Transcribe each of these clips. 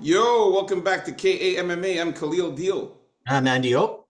Yo, welcome back to KAMMA. I'm Khalil Deal. I'm Andy O.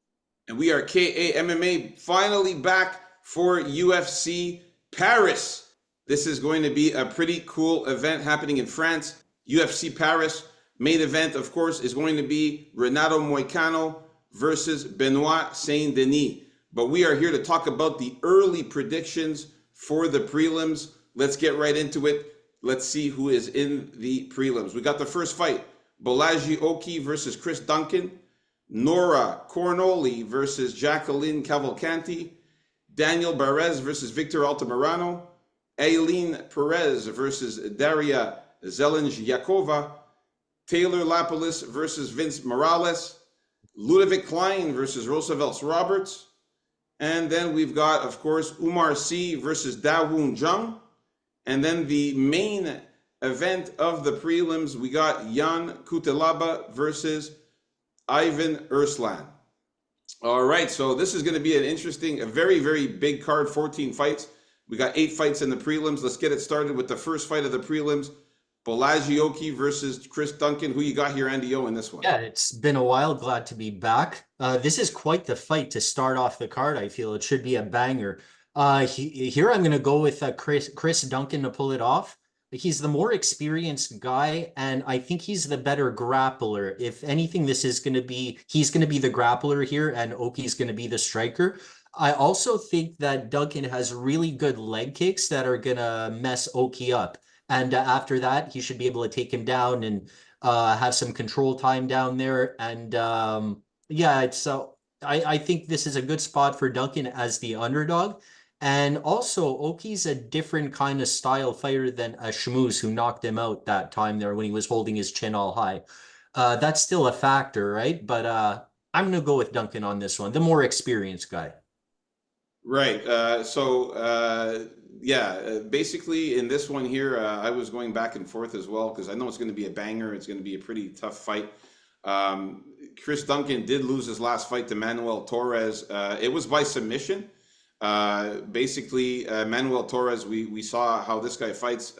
And we are KAMMA finally back for UFC Paris. This is going to be a pretty cool event happening in France. UFC Paris main event, of course, is going to be Renato Moicano versus Benoit Saint Denis. But we are here to talk about the early predictions for the prelims. Let's get right into it. Let's see who is in the prelims. We got the first fight. Balaji Oki versus Chris Duncan, Nora Cornoli versus Jacqueline Cavalcanti, Daniel Barz versus Victor Altamirano, Aileen Perez versus Daria Zelenjakova, Taylor Lapoulis versus Vince Morales, Ludovic Klein versus Roosevelt Roberts, and then we've got, of course, Umar Sy versus Dawoon Jung, and then the main event of the prelims, we got Jan Kutelaba versus Ivan Erslan. All right, so this is going to be an interesting, a very, very big card, 14 fights. We got 8 fights in the prelims. Let's get it started with the first fight of the prelims. Balaji Oki versus Chris Duncan. Who you got here, Andy O, in this one? Yeah, it's been a while. Glad to be back. This is quite the fight to start off the card. I feel it should be a banger. Here I'm going to go with Chris Duncan to pull it off. He's the more experienced guy, and I think he's the better grappler. If anything, he's going to be the grappler here, and Oki's going to be the striker. I also think that Duncan has really good leg kicks that are going to mess Oki up. And after that, he should be able to take him down and have some control time down there. And yeah, I think this is a good spot for Duncan as the underdog. And also, Oki's a different kind of style fighter than a Schmooze who knocked him out that time there when he was holding his chin all high. That's still a factor, right? But I'm going to go with Duncan on this one, the more experienced guy. Right. Yeah, basically in this one here, I was going back and forth as well because I know it's going to be a banger. It's going to be a pretty tough fight. Chris Duncan did lose his last fight to Manuel Torres. It was by submission. Manuel Torres, we saw how this guy fights.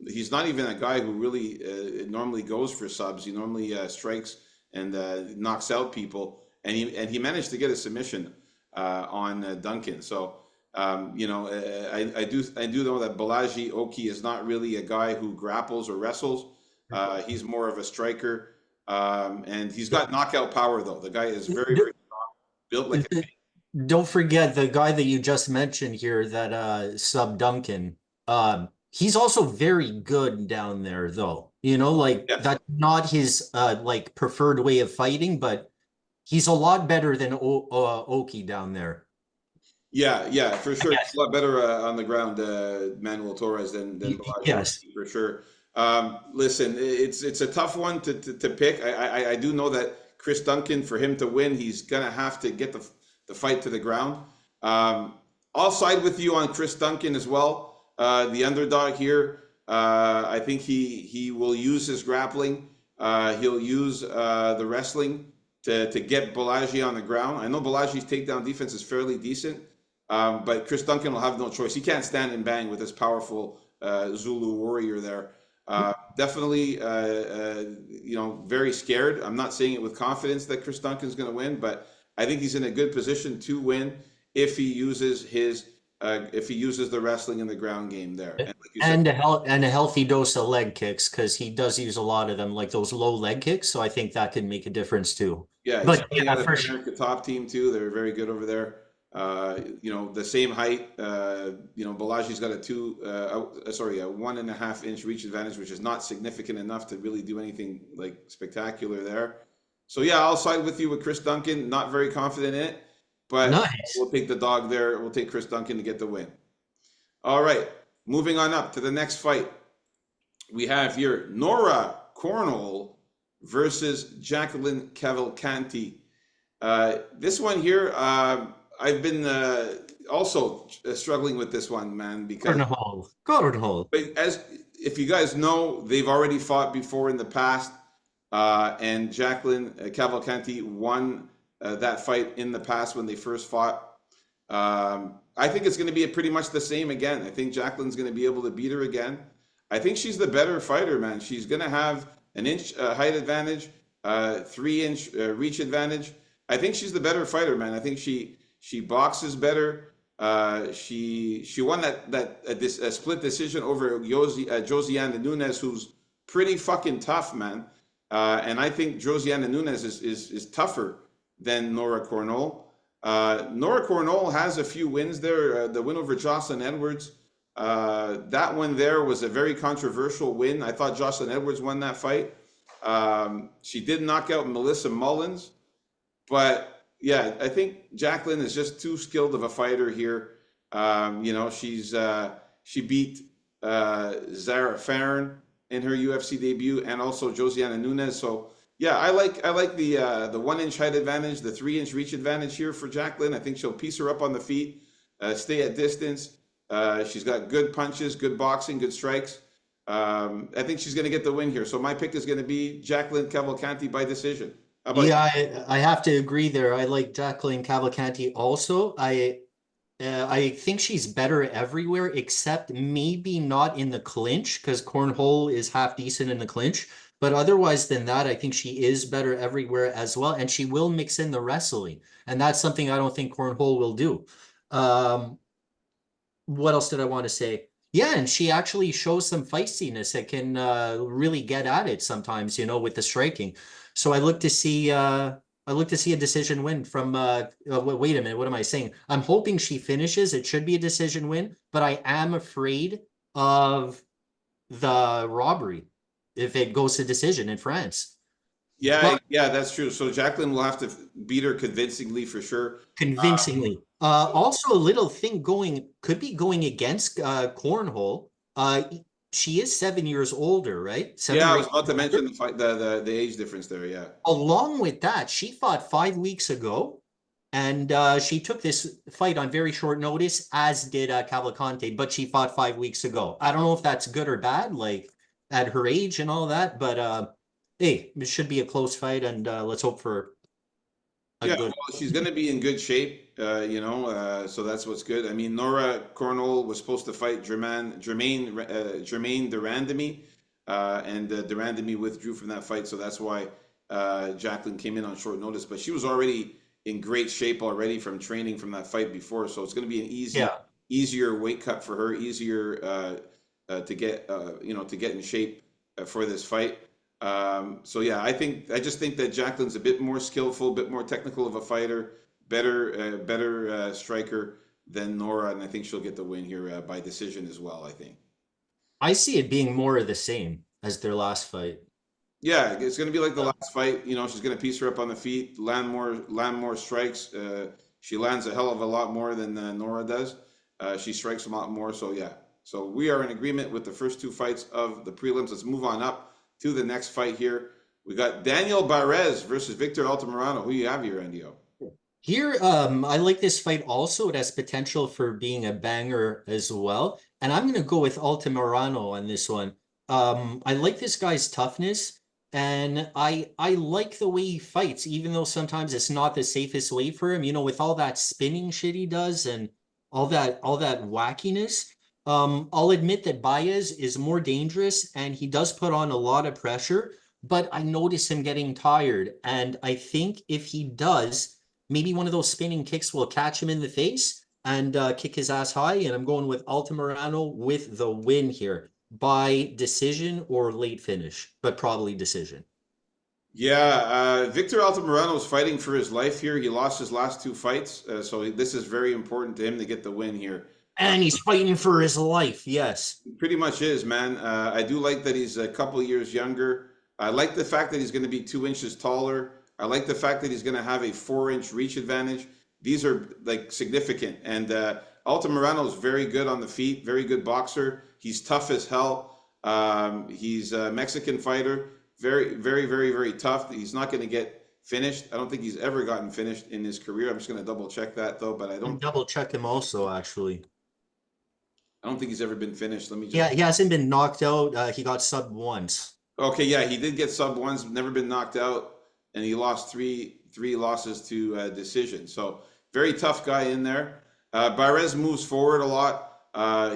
He's not even a guy who really normally goes for subs. He normally strikes and knocks out people, and he managed to get a submission on Duncan. So I do know that Balaji Oki is not really a guy who grapples or wrestles. He's more of a striker, and he's got knockout power though. The guy is very, very strong, built like a Don't forget the guy that you just mentioned here, that Sub Duncan. He's also very good down there, though. yes. That's not his preferred way of fighting, but he's a lot better than Oki down there. Yeah, for sure. It's a lot better on the ground, Manuel Torres than Balaji Yes. for sure. Listen, it's a tough one to pick. I do know that Chris Duncan, for him to win, he's gonna have to get the fight to the ground. I'll side with you on Chris Duncan as well. The underdog here. I think he will use his grappling. He'll use the wrestling to get Balaji on the ground. I know Balaji's takedown defense is fairly decent, but Chris Duncan will have no choice. He can't stand and bang with this powerful Zulu warrior there. Definitely, very scared. I'm not saying it with confidence that Chris Duncan's going to win, but I think he's in a good position to win if he uses the wrestling and the ground game there. And a healthy dose of leg kicks, because he does use a lot of them, like those low leg kicks. So I think that can make a difference too. Yeah, but yeah, for sure. The top team too. They're very good over there. The same height. Balaji's got a 1.5 inch reach advantage, which is not significant enough to really do anything like spectacular there. So yeah, I'll side with you with Chris Duncan. Not very confident in it, but nice. We'll take the dog there. We'll take Chris Duncan to get the win. All right, moving on up to the next fight. We have here Nora Cornell versus Jacqueline Cavalcanti. This one here, I've been also struggling with this one, man, because Cornhole. If you guys know, they've already fought before in the past. And Jacqueline Cavalcanti won that fight in the past when they first fought. I think it's going to be pretty much the same again. I think Jacqueline's going to be able to beat her again. I think she's the better fighter, man. She's going to have an inch height advantage, 3-inch reach advantage. I think she's the better fighter, man. I think she boxes better. She won a split decision over Josiana Nunes, who's pretty fucking tough, man. And I think Josiana Nunes is tougher than Nora Cornell. Nora Cornell has a few wins there. The win over Jocelyn Edwards, that one there was a very controversial win. I thought Jocelyn Edwards won that fight. She did knock out Melissa Mullins, but yeah, I think Jacqueline is just too skilled of a fighter here. She beat Zara Farron in her UFC debut, and also Josiana Nunes. So yeah, I like the 1-inch height advantage, the 3-inch reach advantage here for Jacqueline. I think she'll piece her up on the feet, stay at distance. She's got good punches, good boxing, good strikes. I think she's going to get the win here. So my pick is going to be Jacqueline Cavalcanti by decision. How about Yeah, I have to agree there. I like Jacqueline Cavalcanti also. I think she's better everywhere except maybe not in the clinch because Cornhole is half decent in the clinch. But otherwise than that, I think she is better everywhere as well. And she will mix in the wrestling. And that's something I don't think Cornhole will do. What else did I want to say? Yeah, and she actually shows some feistiness that can really get at it sometimes, with the striking. So I look to see a decision win from wait a minute, what am I saying? I'm hoping she finishes. It should be a decision win, but I am afraid of the robbery if it goes to decision in France. Yeah, But yeah, that's true. So Jacqueline will have to beat her convincingly for sure. convincingly. Also a little thing could be going against Cornhole. She is 7 years older, right? Seven Yeah, I or was eight about to years mention older. the age difference there. Yeah. Along with that, she fought 5 weeks ago, and she took this fight on very short notice, as did Cavalcante, but she fought 5 weeks ago. I don't know if that's good or bad, like at her age and all that, but hey, it should be a close fight, and let's hope for a Yeah, good. well, she's going to be in good shape, so that's what's good. I mean, Nora Cornell was supposed to fight Jermaine Durandamy, and Durandamy withdrew from that fight, so that's why Jacqueline came in on short notice. But she was already in great shape already from training from that fight before, so it's going to be an Yeah, easier weight cut for her, easier to get, to get in shape for this fight. So yeah, I just think that Jacqueline's a bit more skillful, a bit more technical of a fighter, better striker than Nora, and I think she'll get the win here by decision as well. I think. I see it being more of the same as their last fight. Yeah, it's going to be like the last fight. She's going to piece her up on the feet, land more strikes. She lands a hell of a lot more than Nora does. She strikes a lot more. So yeah, so we are in agreement with the first two fights of the prelims. Let's move on up to the next fight here. We got Daniel Barz versus Victor Altamirano. Who you have here, Andio? Here, I like this fight also. It has potential for being a banger as well. And I'm going to go with Altamirano on this one. I like this guy's toughness, and I like the way he fights, even though sometimes it's not the safest way for him, with all that spinning shit he does and all that wackiness. I'll admit that Baez is more dangerous and he does put on a lot of pressure, but I notice him getting tired. And I think if he does, maybe one of those spinning kicks will catch him in the face and kick his ass high. And I'm going with Altamirano with the win here by decision or late finish, but probably decision. Yeah, Victor Altamirano is fighting for his life here. He lost his last two fights, so this is very important to him to get the win here. And he's fighting for his life. Yes. Pretty much is, man. I do like that he's a couple years younger. I like the fact that he's going to be 2 inches taller. I like the fact that he's going to have a 4-inch reach advantage. These are like significant. And Altamirano is very good on the feet, very good boxer. He's tough as hell. He's a Mexican fighter, very, very, very, very tough. He's not going to get finished. I don't think he's ever gotten finished in his career. I'm just going to double check that though, but And double check him also, actually. I don't think he's ever been finished. Let me Yeah, just. he hasn't been knocked out. He got subbed once. Okay, yeah, he did get sub once, never been knocked out, and he lost three losses to decision. So very tough guy in there. Barez moves forward a lot.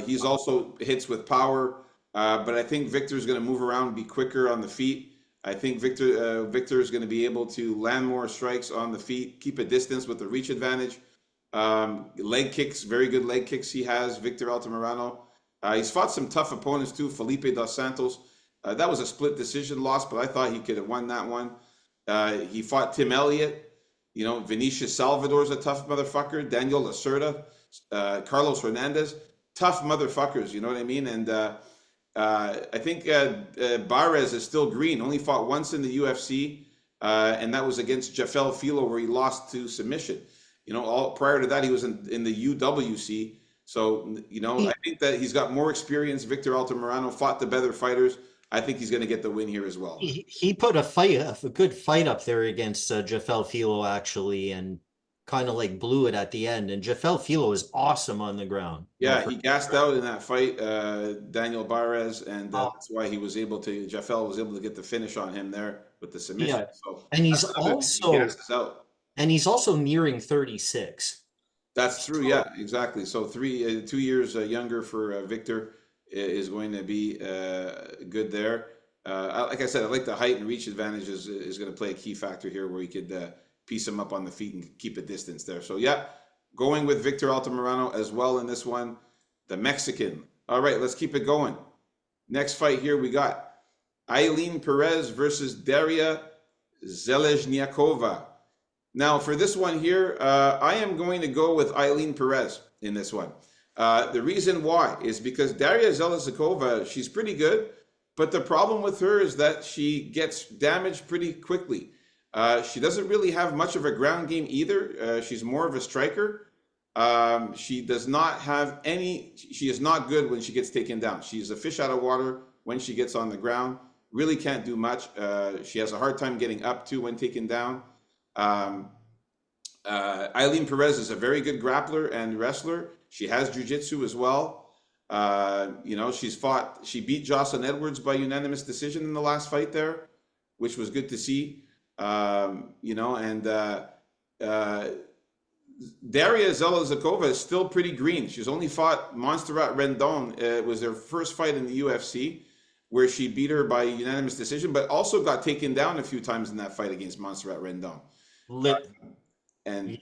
He's also hits with power, but I think Victor's going to move around, be quicker on the feet. I think Victor is going to be able to land more strikes on the feet, keep a distance with the reach advantage. Leg kicks, very good leg kicks he has, Victor Altamirano. He's fought some tough opponents too, Felipe dos Santos. That was a split decision loss, but I thought he could have won that one. He fought Tim Elliott. You know, Vinicius Salvador's a tough motherfucker. Daniel Lacerda, Carlos Hernandez, tough motherfuckers. You know what I mean? And I think Barz is still green. Only fought once in the UFC, and that was against Jafel Filo, where he lost to submission. You know, all prior to that, he was in the UWC. So, you know, I think that he's got more experience. Victor Altamirano fought the better fighters. I think he's going to get the win here as well. He put a good fight up there against Jafel Filo, actually, and kind of like blew it at the end. And Jafel Filo is awesome on the ground. Yeah, he gassed out in that fight, Daniel Barz, and that's why Jafel was able to get the finish on him there with the submission. Yeah. So And he's also nearing 36. That's true. Yeah, exactly. So 2 years younger for Victor is going to be good there. Like I said, I like the height and reach advantage is going to play a key factor here, where he could piece him up on the feet and keep a distance there. So yeah, going with Victor Altamirano as well in this one, the Mexican. All right, let's keep it going. Next fight here, we got Ailin Perez versus Daria Zelezniakova. Now, for this one here, I am going to go with Ailin Perez in this one. The reason why is because Daria Zelezniakova, she's pretty good, but the problem with her is that she gets damaged pretty quickly. She doesn't really have much of a ground game either. She's more of a striker. She does not have she is not good when she gets taken down. She's a fish out of water when she gets on the ground. Really can't do much. She has a hard time getting up too when taken down. Ailin Perez is a very good grappler and wrestler. She has jiu-jitsu as well. You know, she beat Jocelyn Edwards by unanimous decision in the last fight there, which was good to see. You know, and Daria Zelezniakova is still pretty green. She's only fought Montserrat Rendon. It was their first fight in the UFC, where she beat her by unanimous decision, but also got taken down a few times in that fight against Montserrat Rendon. And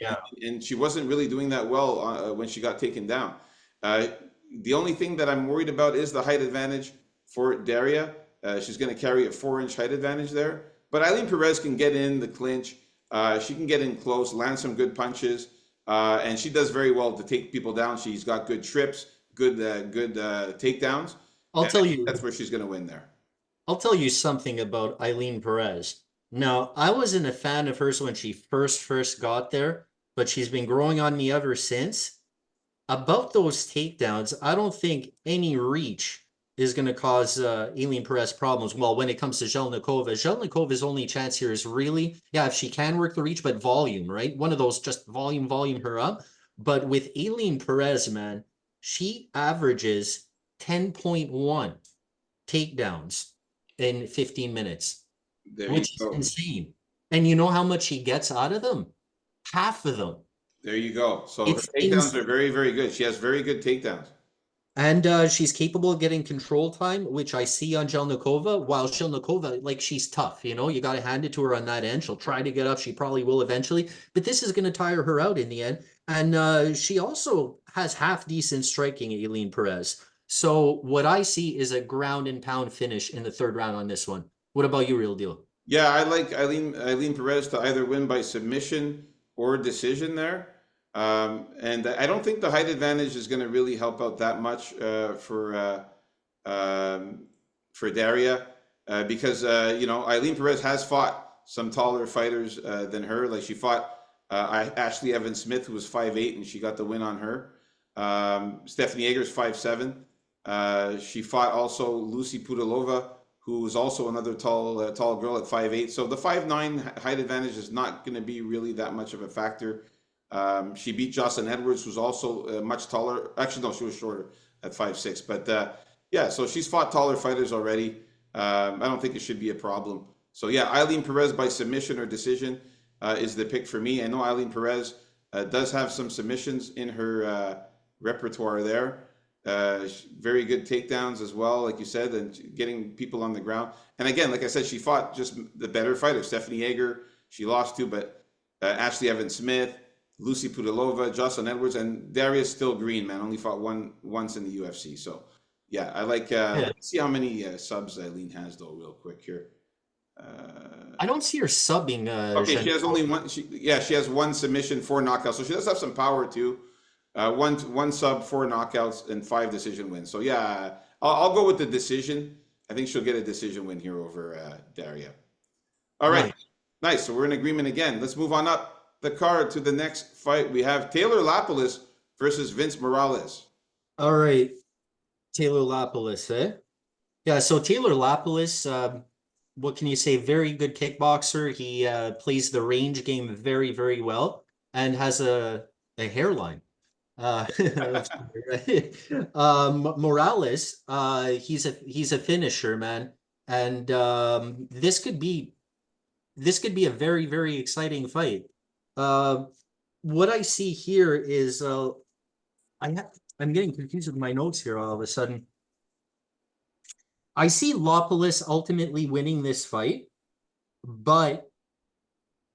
she wasn't really doing that well when she got taken down. The only thing that I'm worried about is the height advantage for Daria. She's going to carry a 4-inch height advantage there. But Ailin Perez can get in the clinch. She can get in close, land some good punches, and she does very well to take people down. She's got good trips, good takedowns. I'll tell you, that's where she's going to win there. I'll tell you something about Ailin Perez. Now, I wasn't a fan of hers when she first got there, but she's been growing on me ever since. About those takedowns, I don't think any reach is going to cause Ailin Perez problems. Well, when it comes to Zelezniakova's only chance here is really, if she can work the reach, but volume, right? One of those, just volume her up. But with Ailin Perez, man, she averages 10.1 takedowns in 15 minutes. Which is insane. And you know how much she gets out of them? Half of them. There you go. So her takedowns are very, very good. She has very good takedowns. And she's capable of getting control time, which I see on Zelezniakova. While Zelezniakova, like, she's tough, you know, you got to hand it to her on that end. She'll try to get up. She probably will eventually. But this is going to tire her out in the end. And she also has half decent striking, Ailin Perez. So what I see is a ground and pound finish in the third round on this one. What about you, Real Deal? Yeah, I like Ailin Perez to either win by submission or decision there. And I don't think the height advantage is going to really help out that much for Daria because, you know, Ailin Perez has fought some taller fighters than her. Like she fought Ashley Evans Smith, who was 5'8", and she got the win on her. Stephanie Eger's 5'7". She fought also Lucy Pudilova, who was also another tall girl at 5'8". So the 5'9" height advantage is not going to be really that much of a factor. She beat Jocelyn Edwards, who's also much taller. Actually, no, she was shorter at 5'6". But yeah, so she's fought taller fighters already. I don't think it should be a problem. So yeah, Ailin Perez by submission or decision is the pick for me. I know Ailin Perez does have some submissions in her repertoire there. Very good takedowns as well, like you said, and getting people on the ground. And again, like I said, she fought just the better fighter. Stephanie Yeager, she lost to, but Ashley Evans Smith, Lucy Pudilova, Jocelyn Edwards, and Darius Still Green, man, only fought once in the UFC. So yeah, I like. Yeah. Let's see how many subs Eileen has though, real quick here. I don't see her subbing. Okay, she has only one. She has one submission, 4 knockouts. So she does have some power too. One sub, 4 knockouts, and 5 decision wins. So yeah, I'll go with the decision. I think she'll get a decision win here over Daria. All right, nice. So we're in agreement again. Let's move on up the card to the next fight. We have Taylor Lapilus versus Vince Morales. All right, Taylor Lapilus, eh? Yeah, so Taylor Lapilus, what can you say? Very good kickboxer. He plays the range game very, very well and has a hairline. Morales, he's a finisher, man. And this could be a very, very exciting fight. What I see here is I'm getting confused with my notes here all of a sudden. I see Lapilus ultimately winning this fight, but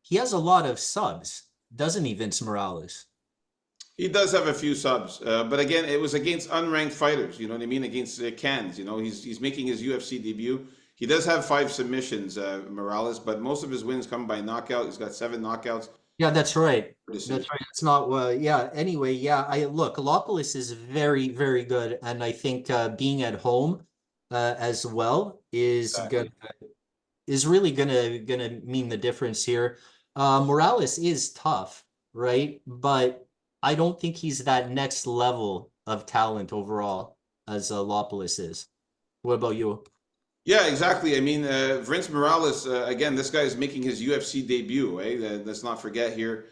he has a lot of subs, doesn't he, Vince Morales? He does have a few subs, but again, it was against unranked fighters. You know what I mean? Against cans. You know, he's making his UFC debut. He does have 5 submissions, Morales, but most of his wins come by knockout. He's got 7 knockouts. Yeah, that's right. That's right. It's not. Yeah. Anyway, yeah. I look. Galopoulos is very, very good, and I think being at home as well is really gonna mean the difference here. Morales is tough, right? But I don't think he's that next level of talent overall as Lapilus is. What about you? Yeah, exactly. I mean, Vince Morales, again, this guy is making his UFC debut, eh? Let's not forget here.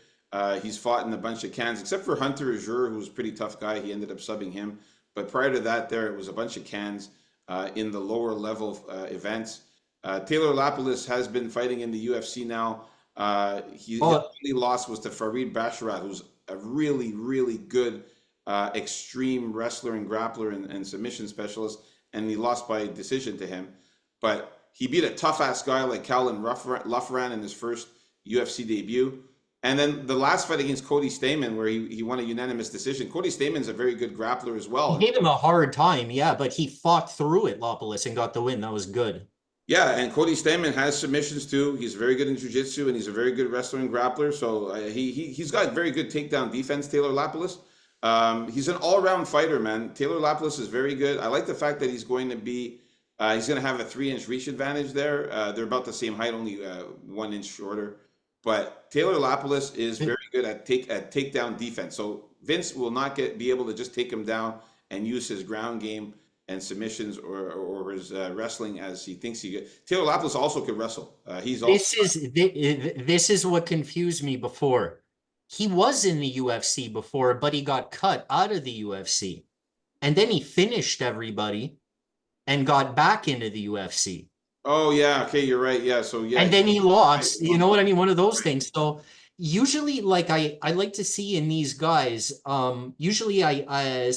He's fought in a bunch of cans, except for Hunter Azure, who was a pretty tough guy. He ended up subbing him. But prior to that, it was a bunch of cans in the lower level events. Taylor Lapilus has been fighting in the UFC now. His only loss was to Farid Basharat, who's a really, really good extreme wrestler and grappler and submission specialist, and he lost by decision to him. But he beat a tough-ass guy like Calvin Loughran in his first UFC debut. And then the last fight against Cody Stamann, where he won a unanimous decision. Cody Stamann's a very good grappler as well. He gave him a hard time, yeah, but he fought through it, Lapilus, and got the win. That was good. Yeah, and Cody Stamann has submissions too. He's very good in jiu-jitsu, and he's a very good wrestler and grappler. So he's got very good takedown defense, Taylor Lapilus. He's an all-around fighter, man. Taylor Lapilus is very good. I like the fact that he's going to have a 3-inch reach advantage there. They're about the same height, only 1 inch shorter. But Taylor Lapilus is very good at takedown defense. So Vince will not be able to just take him down and use his ground game and submissions or his wrestling as he thinks he could. Taylor Lapilus also could wrestle. This is what confused me before. He was in the UFC before, but he got cut out of the UFC. And then he finished everybody and got back into the UFC. Oh, yeah. Okay, you're right. Yeah, so yeah. And then he lost. You know what I mean? One of those things. So usually, like, I like to see in these guys, usually I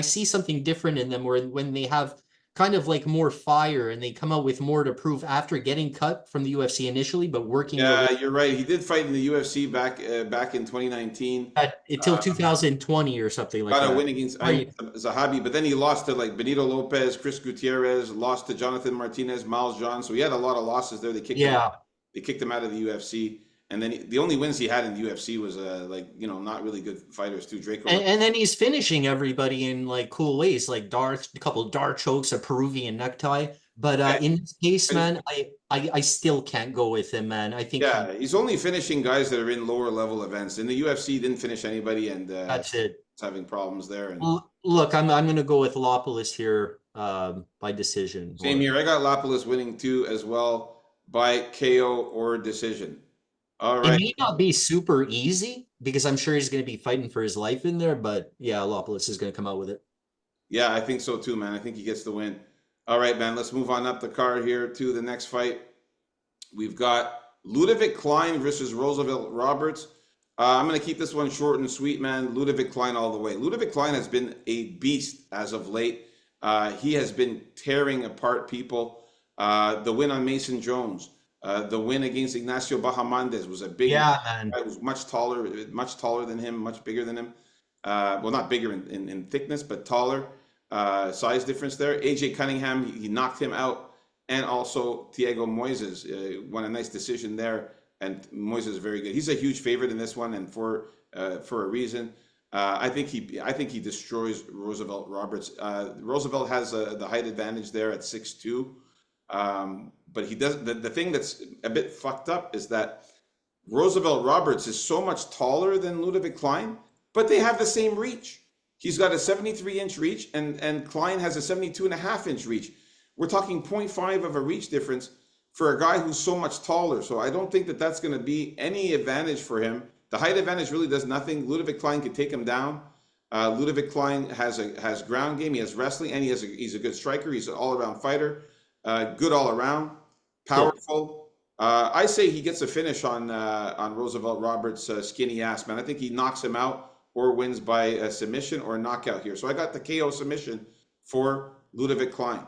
see something different in them where when they have kind of like more fire and they come out with more to prove after getting cut from the UFC initially, but working. Yeah, you're right. He did fight in the UFC back in 2019 until 2020 or something like that. Got a win against Zahabi, but then he lost to like Benito Lopez, Chris Gutierrez, lost to Jonathan Martinez, Miles John. So he had a lot of losses there. They kicked him out of the UFC. And then the only wins he had in the UFC was not really good fighters too. Draco. And then he's finishing everybody in like cool ways, like a couple of dart chokes, a Peruvian necktie. But in this case, man, I still can't go with him, man. I think he's only finishing guys that are in lower level events. In the UFC, he didn't finish anybody, and that's it. He's having problems there. And look, I'm going to go with Lapilus here by decision. Same here. I got Lapilus winning too as well by KO or decision. All right. It may not be super easy because I'm sure he's going to be fighting for his life in there, but yeah, Lapilus is going to come out with it. Yeah, I think so too, man. I think he gets the win. All right, man. Let's move on up the card here to the next fight. We've got Ludovic Klein versus Roosevelt Roberts. I'm going to keep this one short and sweet, man. Ludovic Klein all the way. Ludovic Klein has been a beast as of late. He has been tearing apart people. The win on Mason Jones, the win against Ignacio Bahamondes was a big. Yeah, man. I was much taller than him, much bigger than him. Well, not bigger in thickness, but taller. Size difference there. AJ Cunningham, he knocked him out, and also Thiago Moises won a nice decision there. And Moises is very good. He's a huge favorite in this one, and for a reason. I think he destroys Roosevelt Roberts. Roosevelt has the height advantage there at 6'2", but he does the thing that's a bit fucked up is that Roosevelt Roberts is so much taller than Ludovic Klein, but they have the same reach. He's got a 73-inch reach, and Klein has a 72.5-inch reach. We're talking 0.5 of a reach difference for a guy who's so much taller. So I don't think that that's going to be any advantage for him. The height advantage really does nothing. Ludovic Klein can take him down. Ludovic Klein has ground game. He has wrestling, and he's a good striker. He's an all-around fighter. Good all around, powerful. I say he gets a finish on Roosevelt Roberts' skinny ass, man. I think he knocks him out or wins by a submission or a knockout here. So I got the KO submission for Ludovic Klein.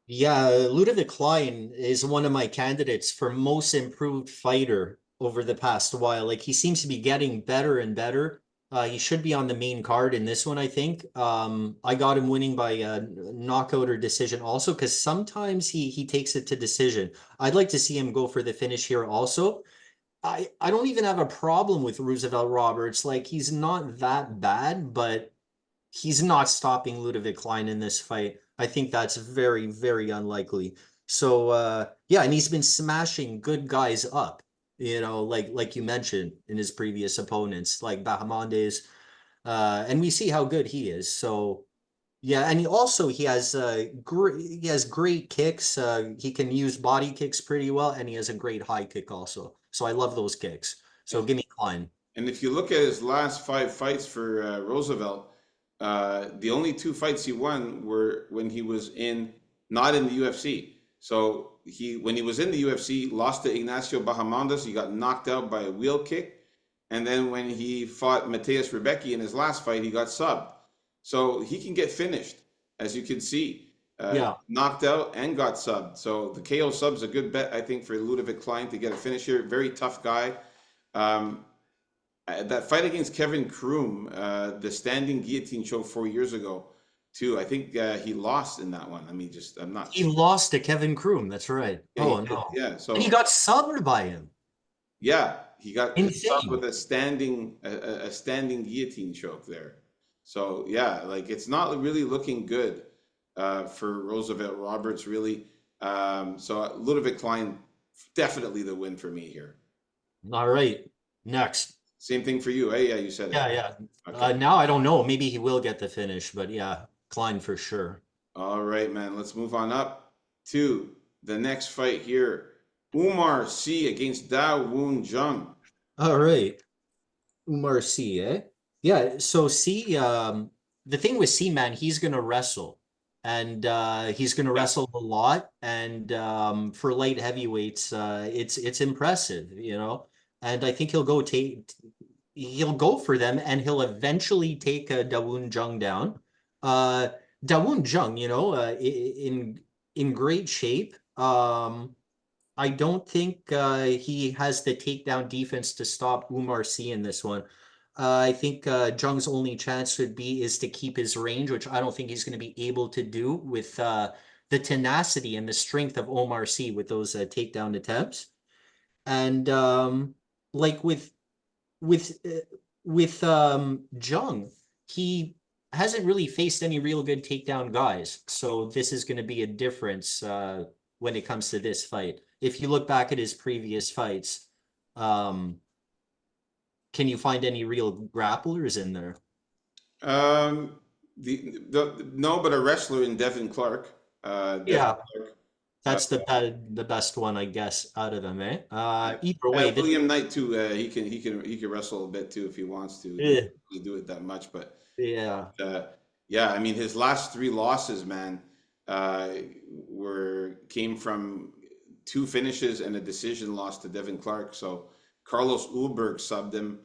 Yeah, Ludovic Klein is one of my candidates for most improved fighter over the past while. Like he seems to be getting better and better. He should be on the main card in this one, I think. I got him winning by a knockout or decision also, because sometimes he takes it to decision. I'd like to see him go for the finish here also. I don't even have a problem with Roosevelt Roberts. Like he's not that bad, but he's not stopping Ludovic Klein in this fight. I think that's very, very unlikely. So yeah, and he's been smashing good guys up, like you mentioned in his previous opponents, like Bahamondes. And we see how good he is. So yeah, and he has great kicks. He can use body kicks pretty well, and he has a great high kick also. So I love those kicks. So give me Klein. And if you look at his last 5 fights for Roosevelt, the only 2 fights he won were when he was not in the UFC. So when he was in the UFC, lost to Ignacio Bahamondes. He got knocked out by a wheel kick, and then when he fought Mateusz Rebecki in his last fight, he got subbed. So he can get finished, as you can see. Yeah. Knocked out and got subbed. So the KO sub's a good bet, I think, for Ludovic Klein to get a finish here. Very tough guy. That fight against Kevin Kroom, the standing guillotine choke 4 years ago, too. I think he lost in that one. I mean, I'm not. He lost to Kevin Kroom. That's right. Yeah, Oh no. Yeah. So and he got subbed by him. Yeah, he got Insane. with a standing guillotine choke there. So yeah, like it's not really looking good for Roosevelt Roberts, really. So Ludovic Klein, definitely the win for me here. All right. Next. Same thing for you, eh? Yeah, you said it. Yeah. Okay. Now I don't know. Maybe he will get the finish, but yeah, Klein for sure. All right, man. Let's move on up to the next fight here. Umar Sy against Da Woon Jung. All right. Umar Sy, eh? Yeah, so Sy, the thing with Sy, man, he's gonna wrestle. And he's gonna wrestle a lot. And for light heavyweights, it's impressive, And I think he'll go for them, and he'll eventually take Da Woon Jung down. Da Woon Jung, in great shape. I don't think he has the takedown defense to stop Umar Sy in this one. I think Jung's only chance is to keep his range, which I don't think he's going to be able to do with the tenacity and the strength of Omar Sy with those takedown attempts. And like with Jung, he hasn't really faced any real good takedown guys. So this is going to be a difference when it comes to this fight. If you look back at his previous fights, can you find any real grapplers in there? No, but a wrestler in Devin Clark. Clark. That's the best one, I guess, out of them, eh? Either way, William Knight too. He can wrestle a bit too if he wants to. He doesn't really do it that much, but yeah. I mean, his last 3 losses, man, came from 2 finishes and a decision loss to Devin Clark. So Carlos Ulberg subbed him.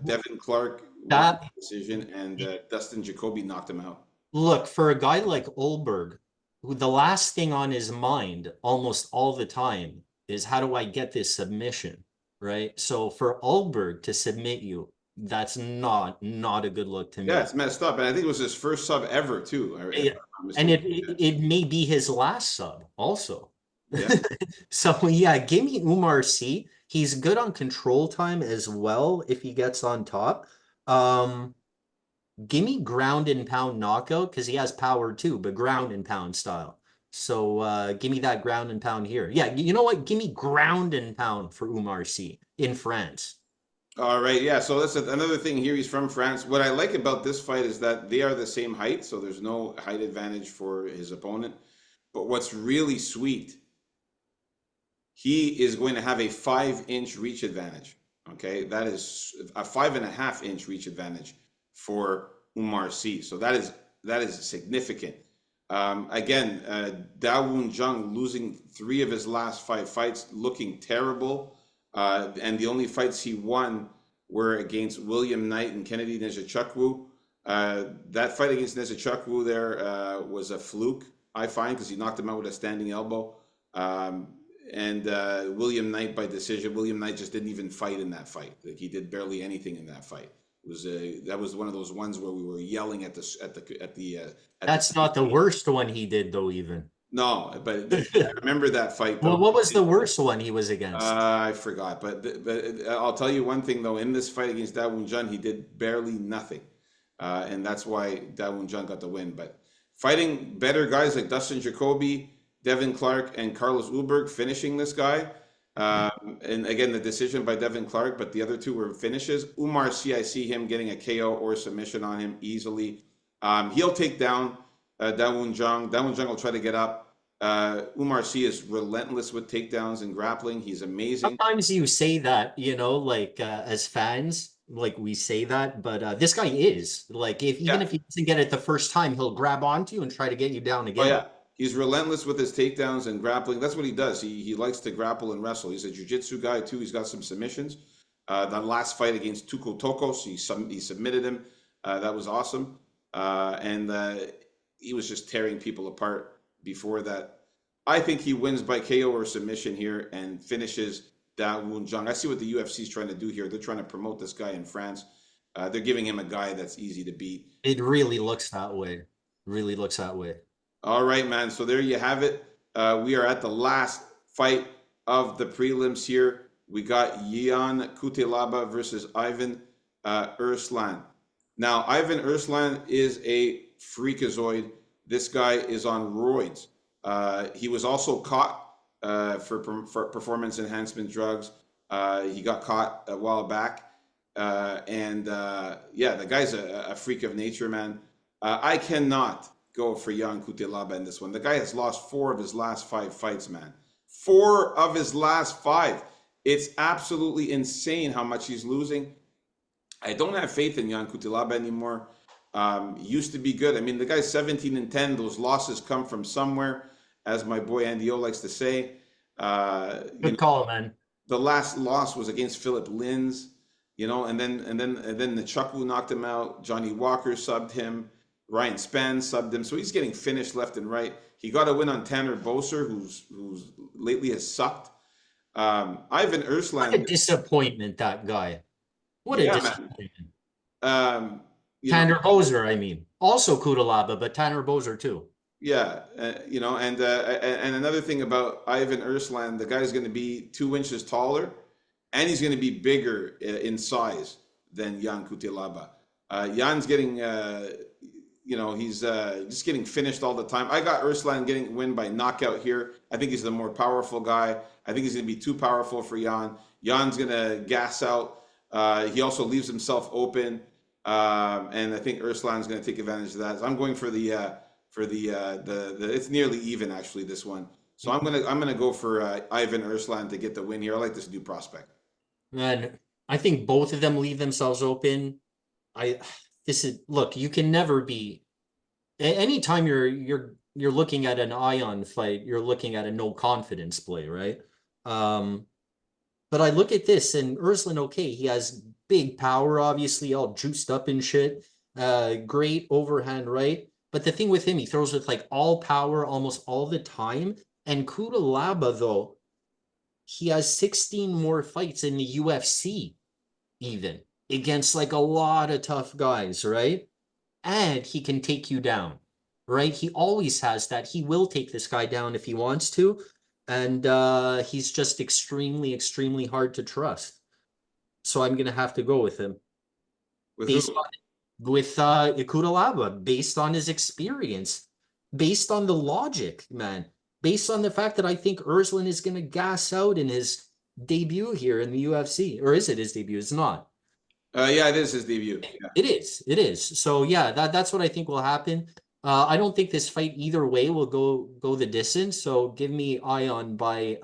Devin Clark won That the decision, and Dustin Jacoby knocked him out. look for a guy like Olberg, who the last thing on his mind almost all the time is how do I get this submission, right? So for Olberg to submit you, that's not a good look to Yeah, me. it's messed up, and I think it was his first sub ever too, if Yeah. I'm not And mistaken. it may be his last sub also. Yeah. So yeah, give me Umar C. He's good on control time as well if he gets on top. Um, Give me ground and pound knockout because he has power too, but ground and pound style. So give me that ground and pound here. Yeah, you know what? Give me ground and pound for Umar C in France. All right, yeah. So that's another thing here. He's from France. What I like about this fight is that they are the same height, so there's no height advantage for his opponent. But what's really sweet, he is going to have a 5-inch reach advantage. Okay, that is a 5.5-inch reach advantage for Umar C. So that is significant. Again, Dawoon Jung losing 3 of his last 5 fights, looking terrible. And the only fights he won were against William Knight and Kennedy Nzechukwu. That fight against Nzechukwu there was a fluke, I find, because he knocked him out with a standing elbow. And William Knight by decision. William Knight just didn't even fight in that fight. Like, he did barely anything in that fight. That was one of those ones where we were yelling at That's not the worst one he did though, even. No, but I remember that fight though. Well, what was the worst one he was against? I forgot, but I'll tell you one thing though. In this fight against Dawoon Jun, he did barely nothing, and that's why Dawoon Jun got the win. But fighting better guys like Dustin Jacoby, Devin Clark, and Carlos Ulberg, finishing this guy. And again, the decision by Devin Clark, but the other 2 were finishes. Umar C, I see him getting a KO or submission on him easily. He'll take down Dawoon Jung. Dawoon Jung will try to get up. Umar C is relentless with takedowns and grappling. He's amazing. Sometimes you say that, like as fans, like we say that, but this guy is like even if he doesn't get it the first time, he'll grab onto you and try to get you down again. Oh yeah, he's relentless with his takedowns and grappling. That's what he does. He likes to grapple and wrestle. He's a jiu-jitsu guy too. He's got some submissions. That last fight against Tuko Tokos, he submitted him. That was awesome. And he was just tearing people apart before that. I think he wins by KO or submission here and finishes Dawoon Jung. I see what the UFC is trying to do here. They're trying to promote this guy in France. They're giving him a guy that's easy to beat. It really looks that way. Really looks that way. All right, man. So there you have it. We are at the last fight of the prelims here. We got Jan Kutelaba versus Ivan Erslan. Now, Ivan Erslan is a freakazoid. This guy is on roids. He was also caught for performance enhancement drugs. He got caught a while back. Yeah, the guy's a freak of nature, man. I cannot go for Jan Kutelaba in this one. The guy has lost 4 of his last 5 fights, man. 4 of his last 5. It's absolutely insane how much he's losing. I don't have faith in Jan Kutelaba anymore. Used to be good. I mean, the guy's 17-10. Those losses come from somewhere, as my boy Andy O likes to say. Good call, man. The last loss was against Philip Lins, and then Nzechukwu knocked him out. Johnny Walker subbed him. Ryan Spann subbed him. So he's getting finished left and right. He got a win on Tanner Boser, who's lately has sucked. Ivan Erslan. What a disappointment, that guy. What a disappointment. Tanner Boser, I mean. Also Kutelaba, but Tanner Boser too. Yeah, and another thing about Ivan Erslan, the guy's going to be 2 inches taller, and he's going to be bigger in size than Jan Kutelaba. Jan's getting, he's just getting finished all the time. I got Erslan getting win by knockout here. I think he's the more powerful guy. I think he's going to be too powerful for Jan. Jan's going to gas out. He also leaves himself open, and I think Erslan's going to take advantage of that. So I'm going for the it's nearly even actually, this one. So I'm gonna go for Ivan Erslan to get the win here. I like this new prospect. And I think both of them leave themselves open. Look, you can never be. Anytime you're looking at an ion fight, you're looking at a no confidence play, right? But I look at this and Ursuline, okay, he has big power, obviously, all juiced up and shit. Great overhand right. But the thing with him, he throws with like all power almost all the time. And Kutalaba, though, he has 16 more fights in the UFC, even against like a lot of tough guys, right? And he can take you down, right? He always has that. He will take this guy down if he wants to. And he's just extremely, extremely hard to trust. So I'm gonna have to go with him. With Based who? on with Ikutalaba, based on his experience, based on the logic, man, based on the fact that I think Ursuline is gonna gas out in his debut here in the UFC. Or is it his debut? It's not. Yeah, it is his debut. Yeah. It is. It is. So yeah, that's what I think will happen. I don't think this fight either way will go the distance. So give me Ion by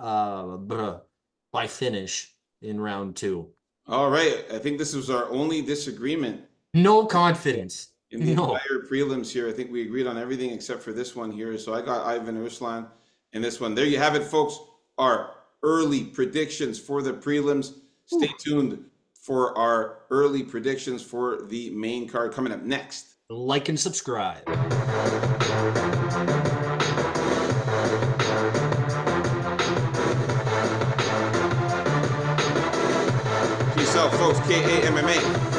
finish in round 2. All right. I think this was our only disagreement No confidence. in the No. entire prelims here. I think we agreed on everything except for this one here. So I got Ivan Ruslan in this one. There you have it, folks. Our early predictions for the prelims. Stay tuned for our early predictions for the main card coming up next. Like and subscribe. Peace out, folks. KAMMA.